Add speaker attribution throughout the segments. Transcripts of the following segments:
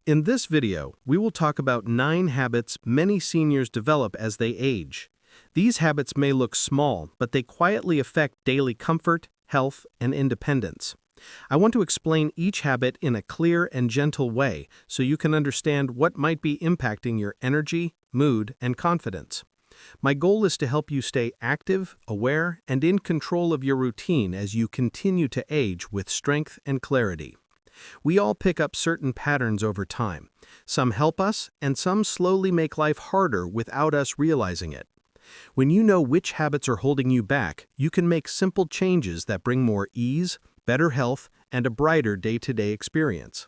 Speaker 1: In this video, we will talk about 9 habits many seniors develop as they age. These habits may look small, but they quietly affect daily comfort, health, and independence. I want to explain each habit in a clear and gentle way so you can understand what might be impacting your energy, mood, and confidence. My goal is to help you stay active, aware, and in control of your routine as you continue to age with strength and clarity. We all pick up certain patterns over time. Some help us, and some slowly make life harder without us realizing it. When you know which habits are holding you back, you can make simple changes that bring more ease, better health, and a brighter day-to-day experience.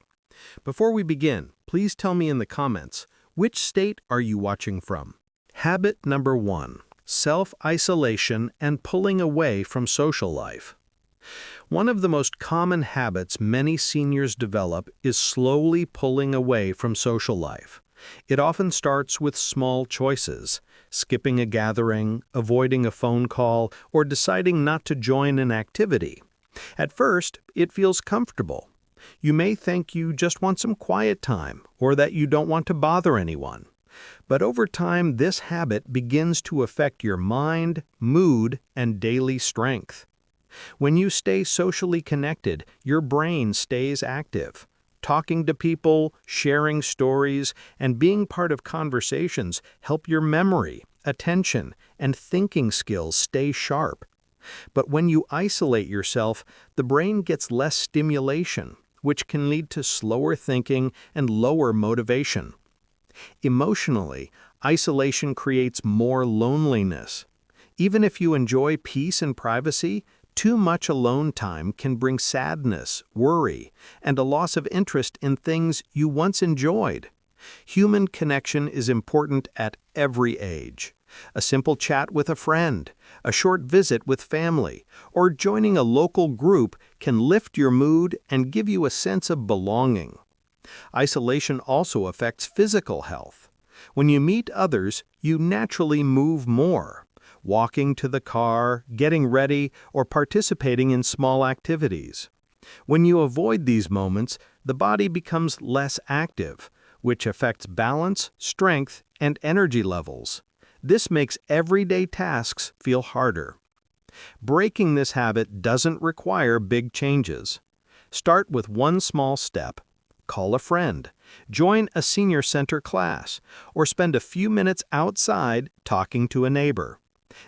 Speaker 1: Before we begin, please tell me in the comments, which state are you watching from? Habit number 1. Self-isolation and pulling away from social life. One of the most common habits many seniors develop is slowly pulling away from social life. It often starts with small choices, skipping a gathering, avoiding a phone call, or deciding not to join an activity. At first, it feels comfortable. You may think you just want some quiet time, or that you don't want to bother anyone. But over time, this habit begins to affect your mind, mood, and daily strength. When you stay socially connected, your brain stays active. Talking to people, sharing stories, and being part of conversations help your memory, attention, and thinking skills stay sharp. But when you isolate yourself, the brain gets less stimulation, which can lead to slower thinking and lower motivation. Emotionally, isolation creates more loneliness. Even if you enjoy peace and privacy, too much alone time can bring sadness, worry, and a loss of interest in things you once enjoyed. Human connection is important at every age. A simple chat with a friend, a short visit with family, or joining a local group can lift your mood and give you a sense of belonging. Isolation also affects physical health. When you meet others, you naturally move more. Walking to the car, getting ready, or participating in small activities. When you avoid these moments, the body becomes less active, which affects balance, strength, and energy levels. This makes everyday tasks feel harder. Breaking this habit doesn't require big changes. Start with one small step. Call a friend, join a senior center class, or spend a few minutes outside talking to a neighbor.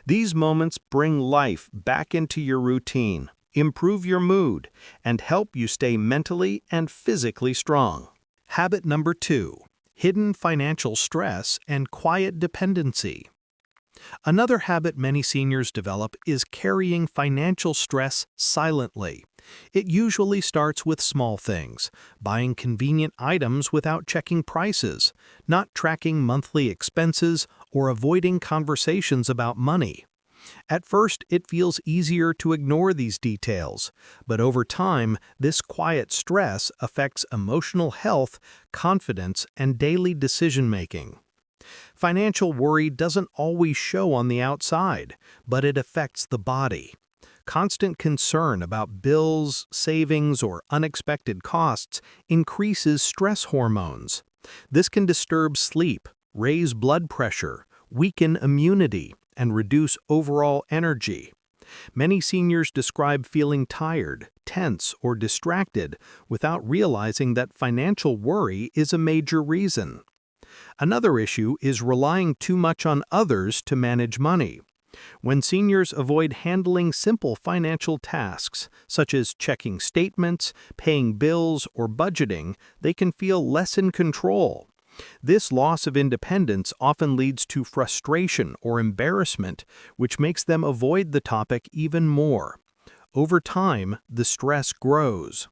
Speaker 1: These moments bring life back into your routine, improve your mood, and help you stay mentally and physically strong. Habit number 2. Hidden financial stress and quiet dependency. Another habit many seniors develop is carrying financial stress silently. It usually starts with small things, buying convenient items without checking prices, not tracking monthly expenses, or avoiding conversations about money. At first, it feels easier to ignore these details, but over time, this quiet stress affects emotional health, confidence, and daily decision-making. Financial worry doesn't always show on the outside, but it affects the body. Constant concern about bills, savings, or unexpected costs increases stress hormones. This can disturb sleep, raise blood pressure, weaken immunity, and reduce overall energy. Many seniors describe feeling tired, tense, or distracted without realizing that financial worry is a major reason. Another issue is relying too much on others to manage money. When seniors avoid handling simple financial tasks, such as checking statements, paying bills, or budgeting, they can feel less in control. This loss of independence often leads to frustration or embarrassment, which makes them avoid the topic even more. Over time, the stress grows.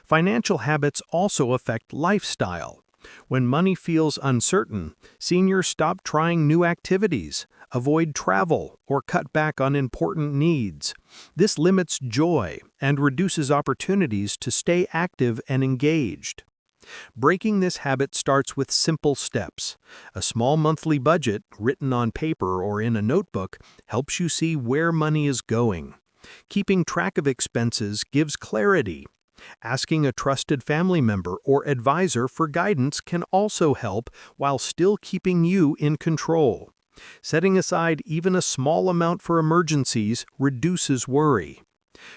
Speaker 1: Financial habits also affect lifestyle. When money feels uncertain, seniors stop trying new activities, avoid travel, or cut back on important needs. This limits joy and reduces opportunities to stay active and engaged. Breaking this habit starts with simple steps. A small monthly budget, written on paper or in a notebook, helps you see where money is going. Keeping track of expenses gives clarity. Asking a trusted family member or advisor for guidance can also help while still keeping you in control. Setting aside even a small amount for emergencies reduces worry.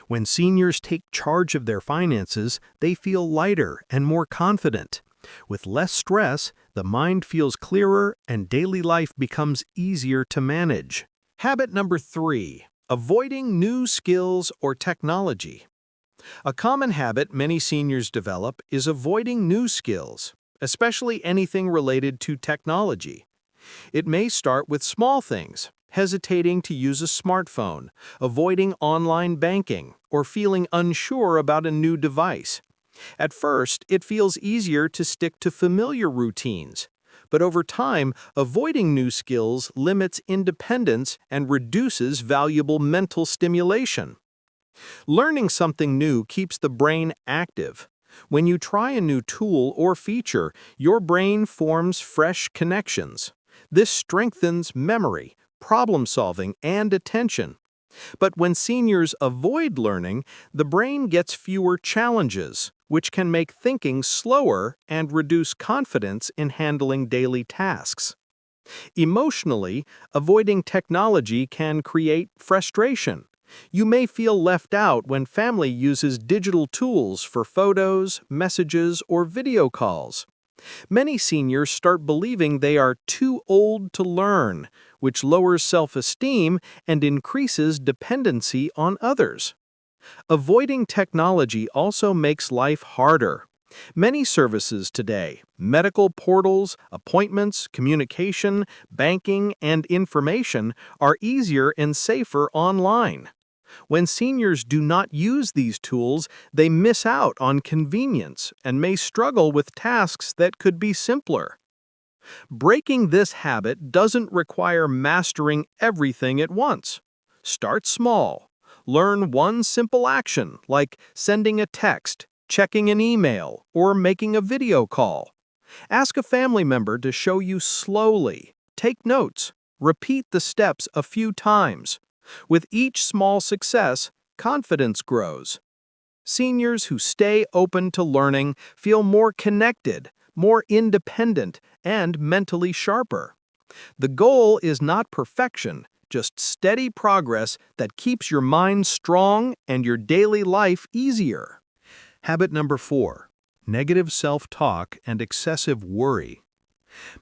Speaker 1: When seniors take charge of their finances, they feel lighter and more confident. With less stress, the mind feels clearer and daily life becomes easier to manage. Habit number 3. Avoiding new skills or technology. A common habit many seniors develop is avoiding new skills, especially anything related to technology. It may start with small things, hesitating to use a smartphone, avoiding online banking, or feeling unsure about a new device. At first, it feels easier to stick to familiar routines, but over time, avoiding new skills limits independence and reduces valuable mental stimulation. Learning something new keeps the brain active. When you try a new tool or feature, your brain forms fresh connections. This strengthens memory, problem-solving, and attention. But when seniors avoid learning, the brain gets fewer challenges, which can make thinking slower and reduce confidence in handling daily tasks. Emotionally, avoiding technology can create frustration. You may feel left out when family uses digital tools for photos, messages, or video calls. Many seniors start believing they are too old to learn, which lowers self-esteem and increases dependency on others. Avoiding technology also makes life harder. Many services today, medical portals, appointments, communication, banking, and information, are easier and safer online. When seniors do not use these tools, they miss out on convenience and may struggle with tasks that could be simpler. Breaking this habit doesn't require mastering everything at once. Start small. Learn one simple action, like sending a text, checking an email, or making a video call. Ask a family member to show you slowly. Take notes. Repeat the steps a few times. With each small success, confidence grows. Seniors who stay open to learning feel more connected, more independent, and mentally sharper. The goal is not perfection, just steady progress that keeps your mind strong and your daily life easier. Habit number 4. Negative self-talk and excessive worry.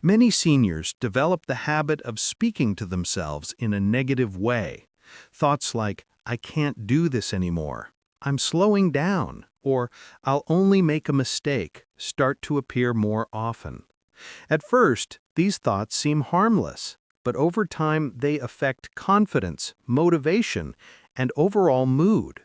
Speaker 1: Many seniors develop the habit of speaking to themselves in a negative way. Thoughts like, "I can't do this anymore," "I'm slowing down," or "I'll only make a mistake," start to appear more often. At first, these thoughts seem harmless, but over time they affect confidence, motivation, and overall mood.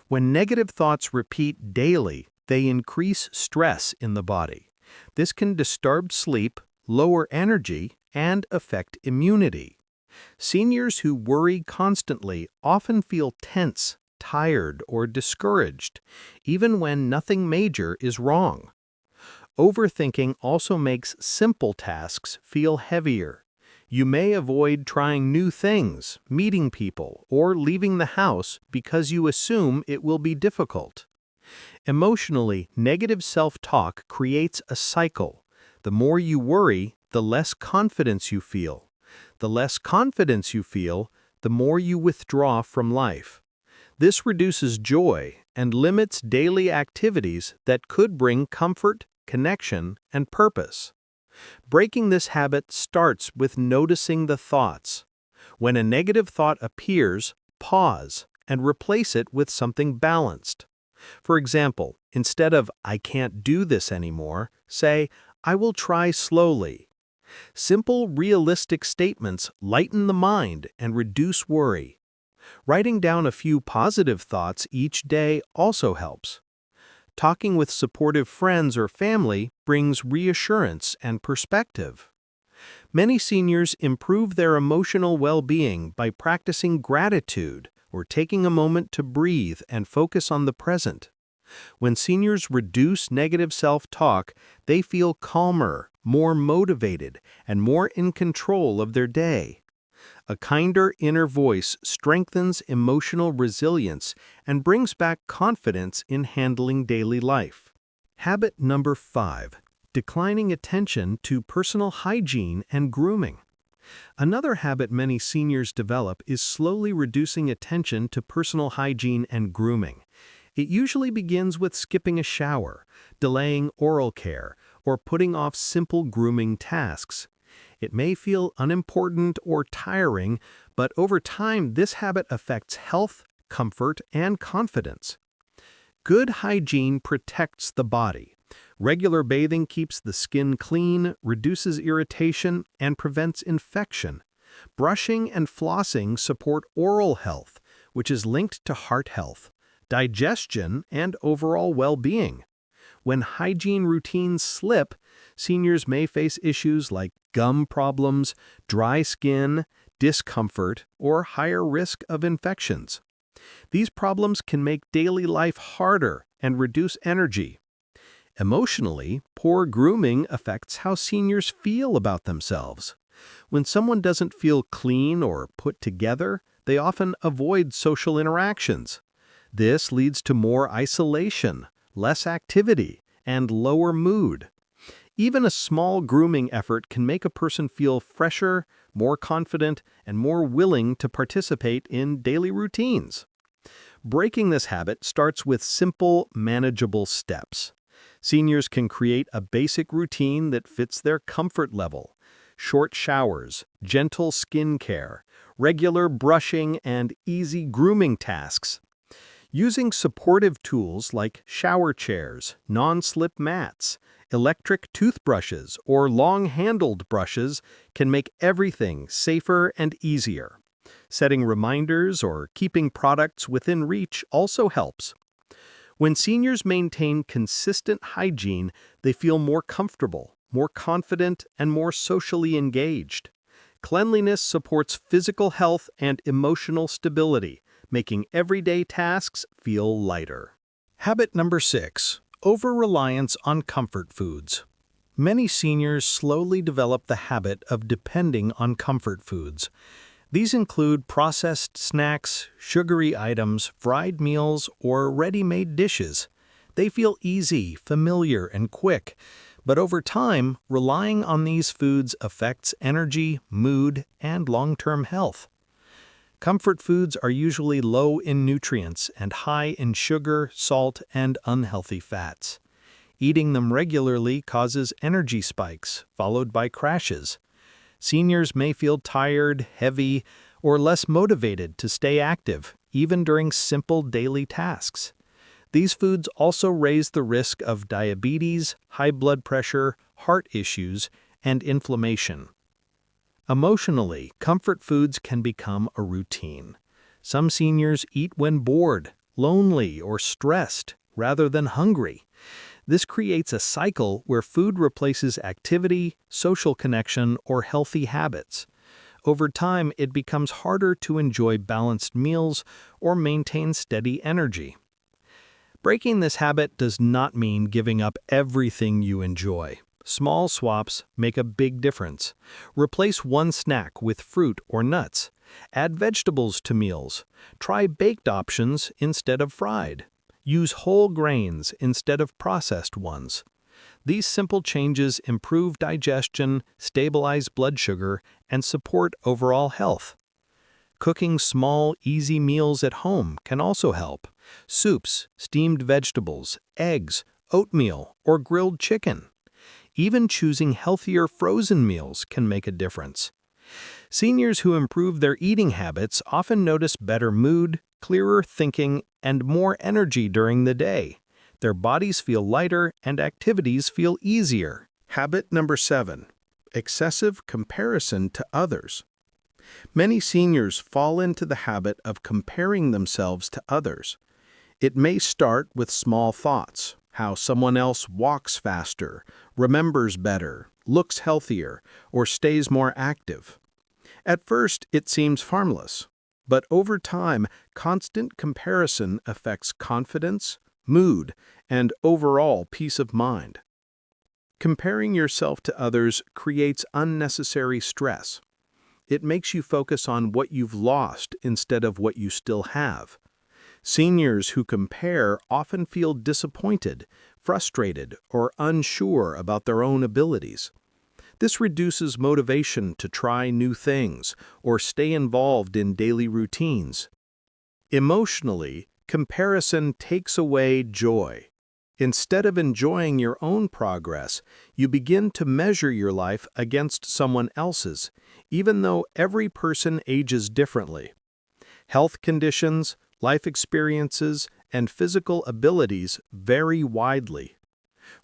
Speaker 1: When negative thoughts repeat daily, they increase stress in the body. This can disturb sleep, lower energy, and affect immunity. Seniors who worry constantly often feel tense, tired, or discouraged, even when nothing major is wrong. Overthinking also makes simple tasks feel heavier. You may avoid trying new things, meeting people, or leaving the house because you assume it will be difficult. Emotionally, negative self-talk creates a cycle. The more you worry, the less confidence you feel. The less confidence you feel, the more you withdraw from life. This reduces joy and limits daily activities that could bring comfort, connection, and purpose. Breaking this habit starts with noticing the thoughts. When a negative thought appears, pause and replace it with something balanced. For example, instead of "I can't do this anymore," say, "I will try slowly." Simple, realistic statements lighten the mind and reduce worry. Writing down a few positive thoughts each day also helps. Talking with supportive friends or family brings reassurance and perspective. Many seniors improve their emotional well-being by practicing gratitude or taking a moment to breathe and focus on the present. When seniors reduce negative self-talk, they feel calmer, more motivated, and more in control of their day. A kinder inner voice strengthens emotional resilience and brings back confidence in handling daily life. Habit number 5. Declining attention to personal hygiene and grooming. Another habit many seniors develop is slowly reducing attention to personal hygiene and grooming. It usually begins with skipping a shower, delaying oral care, or putting off simple grooming tasks. It may feel unimportant or tiring, but over time this habit affects health, comfort, and confidence. Good hygiene protects the body. Regular bathing keeps the skin clean, reduces irritation, and prevents infection. Brushing and flossing support oral health, which is linked to heart health, digestion, and overall well-being. When hygiene routines slip, seniors may face issues like gum problems, dry skin, discomfort, or higher risk of infections. These problems can make daily life harder and reduce energy. Emotionally, poor grooming affects how seniors feel about themselves. When someone doesn't feel clean or put together, they often avoid social interactions. This leads to more isolation, less activity, and lower mood. Even a small grooming effort can make a person feel fresher, more confident, and more willing to participate in daily routines. Breaking this habit starts with simple, manageable steps. Seniors can create a basic routine that fits their comfort level. Short showers, gentle skin care, regular brushing, and easy grooming tasks. Using supportive tools like shower chairs, non-slip mats, electric toothbrushes, or long-handled brushes can make everything safer and easier. Setting reminders or keeping products within reach also helps. When seniors maintain consistent hygiene, they feel more comfortable, more confident, and more socially engaged. Cleanliness supports physical health and emotional stability, making everyday tasks feel lighter. Habit number 6. Over-reliance on comfort foods. Many seniors slowly develop the habit of depending on comfort foods. These include processed snacks, sugary items, fried meals, or ready-made dishes. They feel easy, familiar, and quick, but over time, relying on these foods affects energy, mood, and long-term health. Comfort foods are usually low in nutrients and high in sugar, salt, and unhealthy fats. Eating them regularly causes energy spikes, followed by crashes. Seniors may feel tired, heavy, or less motivated to stay active, even during simple daily tasks. These foods also raise the risk of diabetes, high blood pressure, heart issues, and inflammation. Emotionally, comfort foods can become a routine. Some seniors eat when bored, lonely, or stressed, rather than hungry. This creates a cycle where food replaces activity, social connection, or healthy habits. Over time, it becomes harder to enjoy balanced meals or maintain steady energy. Breaking this habit does not mean giving up everything you enjoy. Small swaps make a big difference. Replace one snack with fruit or nuts. Add vegetables to meals. Try baked options instead of fried. Use whole grains instead of processed ones. These simple changes improve digestion, stabilize blood sugar, and support overall health. Cooking small, easy meals at home can also help. Soups, steamed vegetables, eggs, oatmeal, or grilled chicken. Even choosing healthier frozen meals can make a difference. Seniors who improve their eating habits often notice better mood, clearer thinking, and more energy during the day. Their bodies feel lighter and activities feel easier. Habit number 7. Excessive comparison to others. Many seniors fall into the habit of comparing themselves to others. It may start with small thoughts, how someone else walks faster, remembers better, looks healthier, or stays more active. At first, it seems harmless, but over time, constant comparison affects confidence, mood, and overall peace of mind. Comparing yourself to others creates unnecessary stress. It makes you focus on what you've lost instead of what you still have. Seniors who compare often feel disappointed, frustrated, or unsure about their own abilities. This reduces motivation to try new things or stay involved in daily routines. Emotionally, comparison takes away joy. Instead of enjoying your own progress, you begin to measure your life against someone else's, even though every person ages differently. Health conditions, life experiences, and physical abilities vary widely.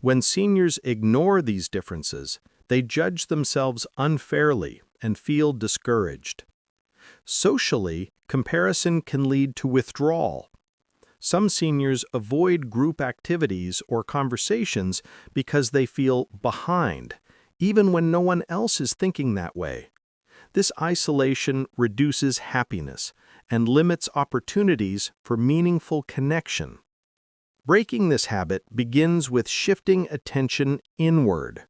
Speaker 1: When seniors ignore these differences, they judge themselves unfairly and feel discouraged. Socially, comparison can lead to withdrawal. Some seniors avoid group activities or conversations because they feel behind, even when no one else is thinking that way. This isolation reduces happiness and limits opportunities for meaningful connection. Breaking this habit begins with shifting attention inward.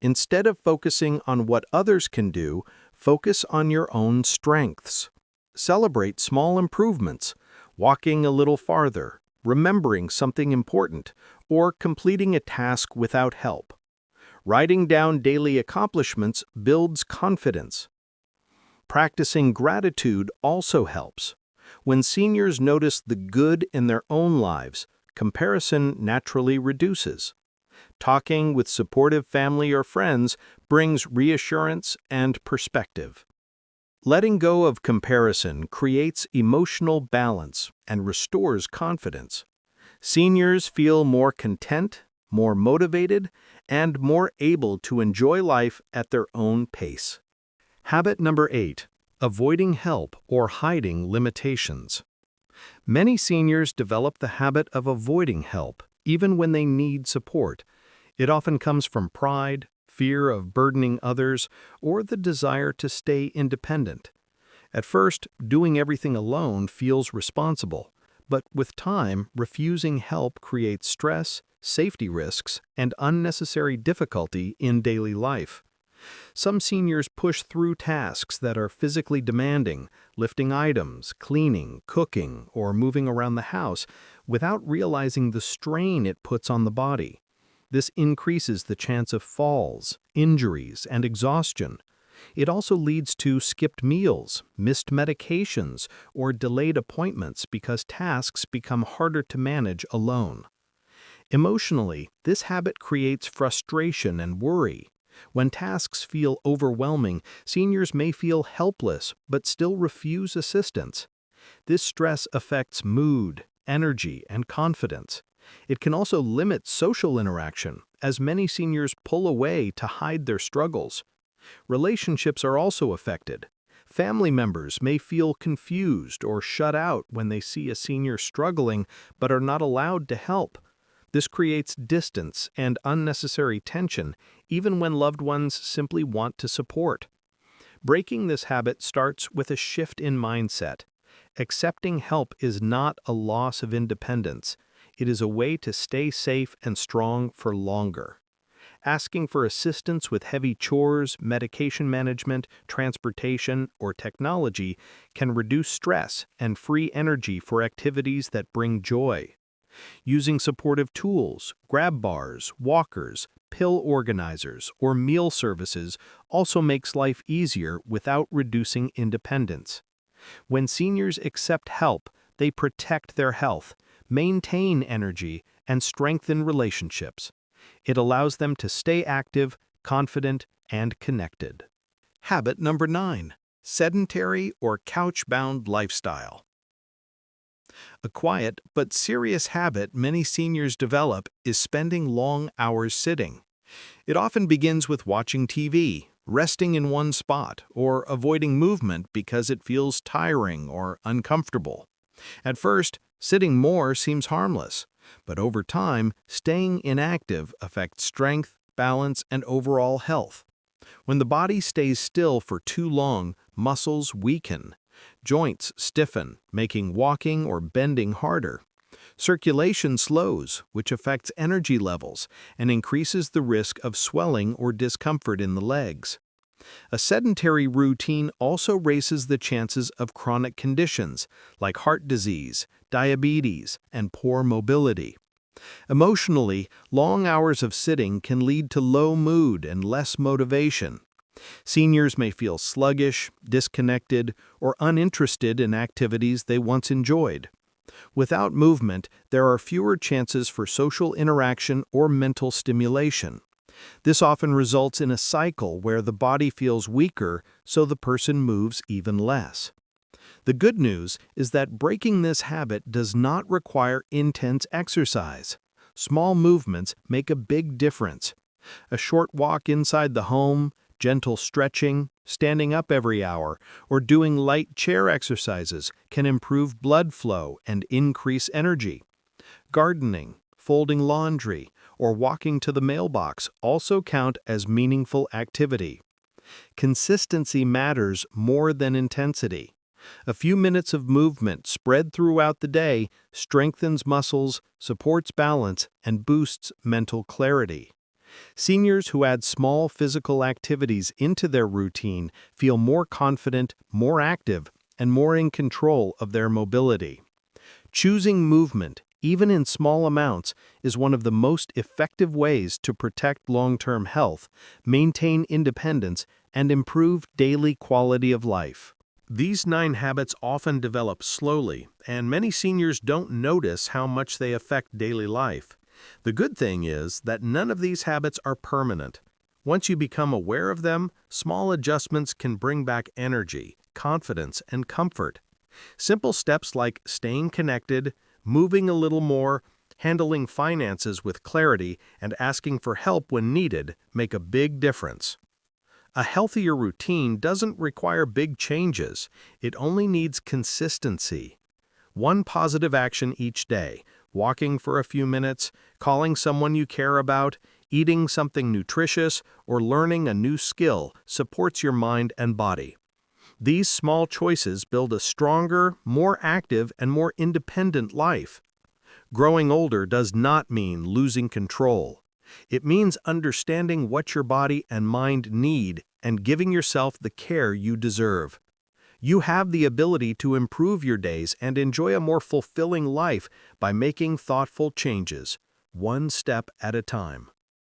Speaker 1: Instead of focusing on what others can do, focus on your own strengths. Celebrate small improvements, walking a little farther, remembering something important, or completing a task without help. Writing down daily accomplishments builds confidence. Practicing gratitude also helps. When seniors notice the good in their own lives, comparison naturally reduces. Talking with supportive family or friends brings reassurance and perspective. Letting go of comparison creates emotional balance and restores confidence. Seniors feel more content, more motivated, and more able to enjoy life at their own pace. Habit number 8. Avoiding help or hiding limitations. Many seniors develop the habit of avoiding help, even when they need support. It often comes from pride, fear of burdening others, or the desire to stay independent. At first, doing everything alone feels responsible, but with time, refusing help creates stress, safety risks, and unnecessary difficulty in daily life. Some seniors push through tasks that are physically demanding, lifting items, cleaning, cooking, or moving around the house, without realizing the strain it puts on the body. This increases the chance of falls, injuries, and exhaustion. It also leads to skipped meals, missed medications, or delayed appointments because tasks become harder to manage alone. Emotionally, this habit creates frustration and worry. When tasks feel overwhelming, seniors may feel helpless but still refuse assistance. This stress affects mood, energy, and confidence. It can also limit social interaction, as many seniors pull away to hide their struggles. Relationships are also affected. Family members may feel confused or shut out when they see a senior struggling but are not allowed to help. This creates distance and unnecessary tension, even when loved ones simply want to support. Breaking this habit starts with a shift in mindset. Accepting help is not a loss of independence. It is a way to stay safe and strong for longer. Asking for assistance with heavy chores, medication management, transportation, or technology can reduce stress and free energy for activities that bring joy. Using supportive tools, grab bars, walkers, pill organizers, or meal services also makes life easier without reducing independence. When seniors accept help, they protect their health, maintain energy, and strengthen relationships. It allows them to stay active, confident, and connected. Habit number 9. Sedentary or couch-bound lifestyle. A quiet but serious habit many seniors develop is spending long hours sitting. It often begins with watching TV, resting in one spot, or avoiding movement because it feels tiring or uncomfortable. At first, sitting more seems harmless, but over time, staying inactive affects strength, balance, and overall health. When the body stays still for too long, muscles weaken. Joints stiffen, making walking or bending harder. Circulation slows, which affects energy levels and increases the risk of swelling or discomfort in the legs. A sedentary routine also raises the chances of chronic conditions like heart disease, diabetes, and poor mobility. Emotionally, long hours of sitting can lead to low mood and less motivation. Seniors may feel sluggish, disconnected, or uninterested in activities they once enjoyed. Without movement, there are fewer chances for social interaction or mental stimulation. This often results in a cycle where the body feels weaker, so the person moves even less. The good news is that breaking this habit does not require intense exercise. Small movements make a big difference. A short walk inside the home, gentle stretching, standing up every hour, or doing light chair exercises can improve blood flow and increase energy. Gardening, folding laundry, or walking to the mailbox also count as meaningful activity. Consistency matters more than intensity. A few minutes of movement spread throughout the day strengthens muscles, supports balance, and boosts mental clarity. Seniors who add small physical activities into their routine feel more confident, more active, and more in control of their mobility. Choosing movement, even in small amounts, is one of the most effective ways to protect long-term health, maintain independence, and improve daily quality of life. These 9 habits often develop slowly, and many seniors don't notice how much they affect daily life. The good thing is that none of these habits are permanent. Once you become aware of them, small adjustments can bring back energy, confidence, and comfort. Simple steps like staying connected, moving a little more, handling finances with clarity, and asking for help when needed make a big difference. A healthier routine doesn't require big changes. It only needs consistency. One positive action each day, walking for a few minutes, calling someone you care about, eating something nutritious, or learning a new skill supports your mind and body. These small choices build a stronger, more active, and more independent life. Growing older does not mean losing control. It means understanding what your body and mind need and giving yourself the care you deserve. You have the ability to improve your days and enjoy a more fulfilling life by making thoughtful changes, one step at a time.